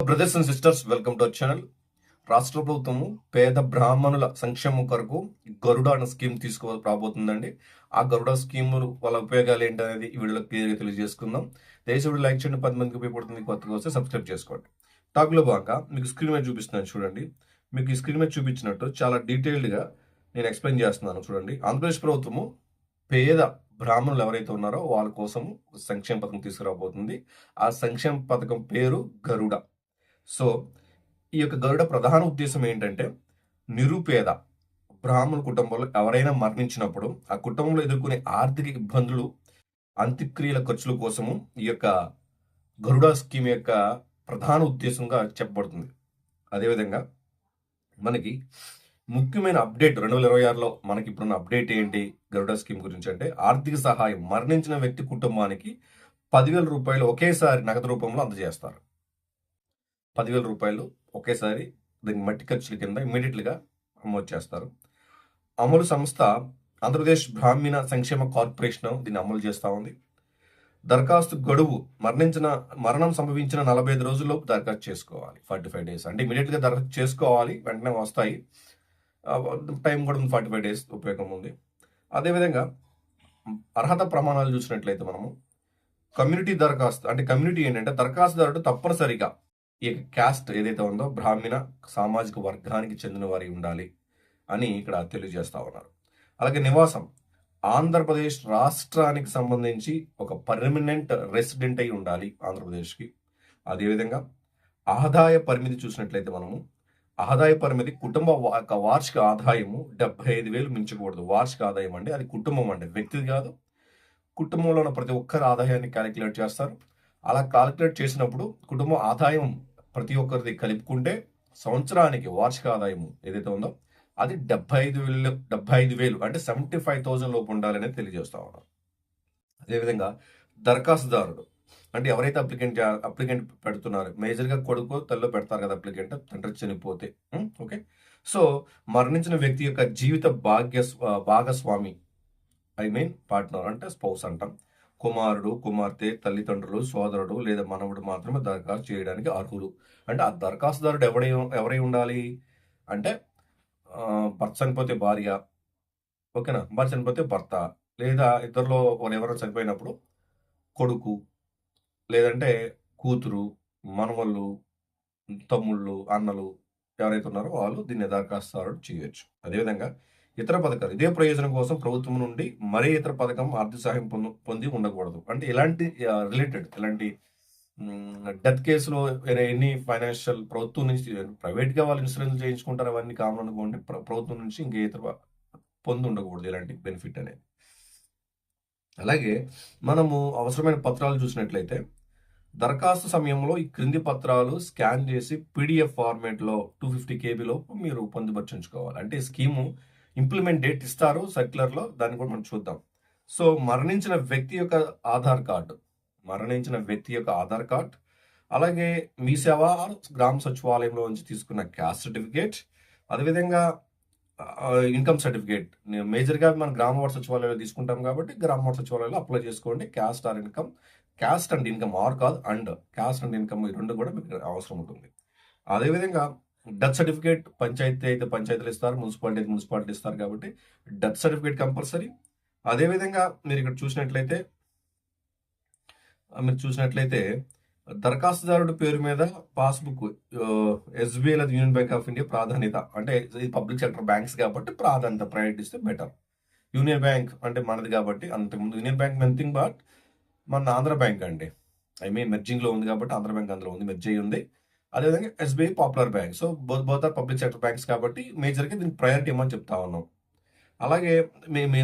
Hello brothers and sisters, welcome to our channel. రాష్ట్ర ప్రభుత్వము పేద బ్రాహ్మణుల సంక్షేమం కొరకు గరుడ అనే స్కీమ్ రాబోతుందండి. ఆ గరుడ స్కీమ్ వాళ్ళ ఉపయోగాలు ఏంటి అనేది ఈ వీడియోలో క్లియర్గా తెలియజేసుకుందాం. దయచేసి లైక్ చేయండి, 10 మందికి ఉపయోగపడుతుంది. కొత్తగా వస్తే సబ్స్క్రైబ్ చేసుకోండి. టాక్లో భాగంగా మీకు స్క్రీన్ మీద చూపిస్తున్నాను చూడండి. మీకు ఈ స్క్రీన్ మీద చూపించినట్టు చాలా డీటెయిల్డ్గా నేను ఎక్స్ప్లెయిన్ చేస్తున్నాను చూడండి. ఆంధ్రప్రదేశ్ ప్రభుత్వము పేద బ్రాహ్మణులు ఎవరైతే ఉన్నారో వాళ్ళ కోసం సంక్షేమ పథకం తీసుకురాబోతుంది. ఆ సంక్షేమ పథకం పేరు గరుడ. సో ఈ యొక్క గరుడ ప్రధాన ఉద్దేశం ఏంటంటే, నిరుపేద బ్రాహ్మణ కుటుంబంలో ఎవరైనా మరణించినప్పుడు ఆ కుటుంబంలో ఎదుర్కొనే ఆర్థిక ఇబ్బందులు, అంత్యక్రియల ఖర్చుల కోసము ఈ యొక్క గరుడ స్కీమ్ యొక్క ప్రధాన ఉద్దేశంగా చెప్పబడుతుంది. అదేవిధంగా మనకి ముఖ్యమైన అప్డేట్ 2026లో మనకి ఇప్పుడున్న అప్డేట్ ఏంటి గరుడ స్కీమ్ గురించి అంటే, ఆర్థిక సహాయం మరణించిన వ్యక్తి కుటుంబానికి 10,000 రూపాయలు ఒకేసారి నగదు రూపంలో అందజేస్తారు. 10,000 రూపాయలు ఒకేసారి దీనికి మట్టి ఖర్చుల కింద ఇమ్మీడియట్గా అమలు చేస్తారు. అమలు సంస్థ ఆంధ్రప్రదేశ్ బ్రాహ్మణ సంక్షేమ కార్పొరేషన్ దీన్ని అమలు చేస్తూ ఉంది. దరఖాస్తు గడువు మరణం సంభవించిన 45 రోజుల్లోపు దరఖాస్తు చేసుకోవాలి. 45 డేస్ అంటే ఇమీడియట్గా దరఖాస్తు చేసుకోవాలి, వెంటనే వస్తాయి. టైం కూడా 45 డేస్ ఉపయోగం ఉంది. అదేవిధంగా అర్హత ప్రమాణాలు చూసినట్లయితే మనము కమ్యూనిటీ దరఖాస్తు అంటే కమ్యూనిటీ ఏంటంటే దరఖాస్తుదారుడు తప్పనిసరిగా ఈ క్యాస్ట్ ఏదైతే ఉందో బ్రాహ్మణ సామాజిక వర్గానికి చెందిన వారి ఉండాలి అని ఇక్కడ తెలియజేస్తా ఉన్నారు. అలాగే నివాసం ఆంధ్రప్రదేశ్ రాష్ట్రానికి సంబంధించి ఒక పర్మనెంట్ రెసిడెంట్ అయి ఉండాలి ఆంధ్రప్రదేశ్కి. అదేవిధంగా ఆదాయ పరిమితి చూసినట్లయితే మనము ఆదాయ పరిమితి కుటుంబ వార్షిక ఆదాయము 75,000 మించకూడదు. వార్షిక ఆదాయం అంటే అది కుటుంబం అంటే వ్యక్తిది కాదు, కుటుంబంలో ఉన్న ప్రతి ఒక్కరి ఆదాయాన్ని క్యాలిక్యులేట్ చేస్తారు. అలా క్యాలిక్యులేట్ చేసినప్పుడు కుటుంబ ఆదాయం ప్రతి ఒక్కరిది కలుపుకుంటే సంవత్సరానికి వార్షిక ఆదాయం ఏదైతే ఉందో అది 75,000 అంటే 75,000 లోపు ఉండాలనేది తెలియజేస్తా ఉన్నాం. అదేవిధంగా దరఖాస్తుదారుడు అంటే ఎవరైతే అప్లికెంట్ పెడుతున్నారు, మేజర్గా కొడుకు తల్లిలో పెడతారు కదా అప్లికెంట్, తండ్రి చనిపోతే. ఓకే, సో మరణించిన వ్యక్తి యొక్క జీవిత భాగస్వామి పార్ట్నర్ అంటే స్పౌస్ అంటాం. కుమారుడు, కుమార్తె, తల్లిదండ్రులు, సోదరుడు లేదా మనవుడు మాత్రమే దరఖాస్తు చేయడానికి అర్హులు. అంటే ఆ దరఖాస్తుదారుడు ఎవరై ఉండాలి అంటే భర్త చనిపోతే భార్య, ఓకేనా, భార్య చనిపోతే భర్త, లేదా ఇద్దరిలో ఎవరైనా చనిపోయినప్పుడు కొడుకు, లేదంటే కూతురు, మనవళ్ళు, తమ్ముళ్ళు, అన్నలు ఎవరైతే ఉన్నారో వాళ్ళు దీన్ని దరఖాస్తుదారుడు చేయొచ్చు. అదేవిధంగా ఇతర పథకాలు ఇదే ప్రయోజనం కోసం ప్రభుత్వం నుండి మరే ఇతర పథకం ఆర్థిక సహాయం పొంది ఉండకూడదు. అంటే ఇలాంటి ఇలాంటి డెత్ కేసులో ఎన్ని ఫైనాన్షియల్ ప్రభుత్వం నుంచి, ప్రైవేట్గా వాళ్ళు ఇన్సూరెన్స్ చేయించుకుంటారు, అవన్నీ కామన్ అనుకోండి. ప్రభుత్వం నుంచి ఇంకే ఇతర పొంది ఉండకూడదు ఇలాంటి బెనిఫిట్ అనేది. అలాగే మనము అవసరమైన పత్రాలు చూసినట్లయితే దరఖాస్తు సమయంలో ఈ క్రింది పత్రాలు స్కాన్ చేసి PDF ఫార్మేట్లో 250 KB లోపు మీరు పొందుపరచుకోవాలి. అంటే స్కీము ఇంప్లిమెంట్ డేట్ ఇస్తారు సర్క్యులర్లో, దాన్ని కూడా మనం చూద్దాం. సో మరణించిన వ్యక్తి యొక్క ఆధార్ కార్డ్, అలాగే మీ సేవ గ్రామ సచివాలయంలో నుంచి తీసుకున్న క్యాస్ట్ సర్టిఫికేట్, అదేవిధంగా ఇన్కమ్ సర్టిఫికేట్. మేజర్గా మనం గ్రామ వార్డు సచివాలయంలో తీసుకుంటాం కాబట్టి గ్రామ వార్డు సచివాలయంలో అప్లై చేసుకోండి. Caste and income caste and income ఈ రెండు కూడా మీకు అవసరం ఉంటుంది. అదేవిధంగా డెత్ సర్టిఫికేట్ పంచాయతీ అయితే పంచాయతీలు ఇస్తారు, మున్సిపాలిటీ అయితే మున్సిపాలిటీ ఇస్తారు కాబట్టి డెత్ సర్టిఫికేట్ కంపల్సరీ. అదేవిధంగా మీరు ఇక్కడ చూసినట్లయితే దరఖాస్తుదారుడి పేరు మీద పాస్బుక్ SBI లేదా యూనియన్ బ్యాంక్ ఆఫ్ ఇండియా ప్రాధాన్యత, అంటే ఇది పబ్లిక్ సెక్టర్ బ్యాంక్స్ కాబట్టి ప్రాధాన్యత ప్రయారిటీ ఇస్తే బెటర్. యూనియన్ బ్యాంక్ అంటే మనది కాబట్టి, అంతకుముందు యూనియన్ బ్యాంక్ నథింగ్ బట్ మన ఆంధ్ర బ్యాంక్ అండి. మెర్జింగ్లో ఉంది కాబట్టి ఆంధ్ర బ్యాంక్ అందులో ఉంది, మెర్జ్ అయ్యి ఉంది. అదేవిధంగా SBI popular bank. So both are public sector banks కాబట్టి మేజర్గా దీనికి ప్రయారిటీ ఇవ్వమని చెప్తా ఉన్నాం. అలాగే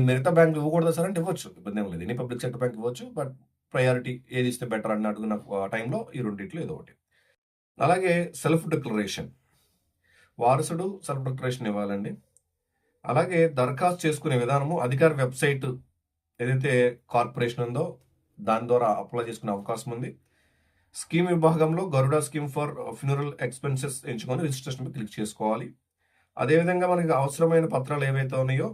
మిగతా బ్యాంకులు ఇవ్వకూడదు సార్ అంటే ఇవ్వచ్చు, ఇబ్బంది ఏం లేదు. ఎన్ని పబ్లిక్ సెక్టర్ బ్యాంక్ ఇవ్వచ్చు, బట్ ప్రయారిటీ ఏది ఇస్తే బెటర్ అని అడుగున్న టైంలో ఈ రెండింటిలో ఏదో ఒకటి. అలాగే సెల్ఫ్ డిక్లరేషన్, వారసుడు సెల్ఫ్ డిక్లరేషన్ ఇవ్వాలండి. అలాగే దరఖాస్తు చేసుకునే విధానము అధికార వెబ్సైట్ ఏదైతే కార్పొరేషన్ ఉందో దాని ద్వారా అప్లై చేసుకునే అవకాశం ఉంది. స్కీమ్ విభాగంలో గరుడ స్కీమ్ ఫర్ ఫ్యూనరల్ ఎక్స్పెన్సెస్ ఎంచుకొని రిజిస్ట్రేషన్ క్లిక్ చేసుకోవాలి. అదేవిధంగా మనకి అవసరమైన పత్రాలు ఏవైతే ఉన్నాయో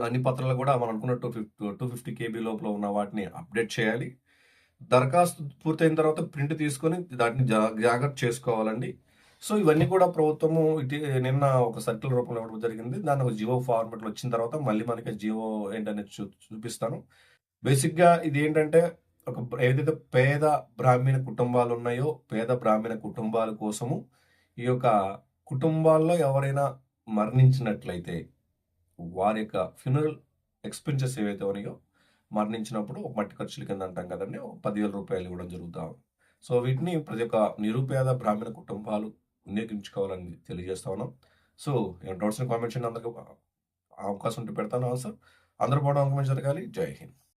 అన్ని పత్రాలు కూడా మనం అనుకున్న 250 KB లోపల ఉన్న వాటిని అప్డేట్ చేయాలి. దరఖాస్తు పూర్తయిన తర్వాత ప్రింట్ తీసుకొని దాన్ని జాగ్రత్త చేసుకోవాలండి. సో, ఇవన్నీ కూడా ప్రభుత్వము నిన్న ఒక సర్క్యులర్ రూపంలో ఇవ్వడం జరిగింది. దాన్ని ఒక జియో ఫార్మాట్‌లో వచ్చిన తర్వాత మళ్ళీ మనకి జియో ఏంటనేది చూపిస్తాను. బేసిక్‌గా ఇదేంటంటే ఏదైతే పేద బ్రాహ్మణ కుటుంబాలున్నాయో, పేద బ్రాహ్మణ కుటుంబాల కోసము ఈ యొక్క కుటుంబాల్లో ఎవరైనా మరణించినట్లయితే వారి యొక్క ఫ్యూనరల్ ఎక్స్‌పెన్సెస్ ఏవైతే ఉన్నాయో, మరణించినప్పుడు ఒక మట్టి ఖర్చుల కింద అంటాం కదండీ! ఒక రూ. 10,000 ఇవ్వడం జరుగుతా ఉంది. సో, వీటిని ప్రతి ఒక్క నిరుపేద బ్రాహ్మణ కుటుంబాలు వినియోగించుకోవాలని తెలియజేస్తా ఉన్నాం. సో, ఏమైనా డౌట్స్ కామెంట్స్ చేయండి. అందరికి అవకాశం ఉంటే పెడతాను ఆన్సర్. అందరూ బాగుండాలని జరగాలి. జై హింద్.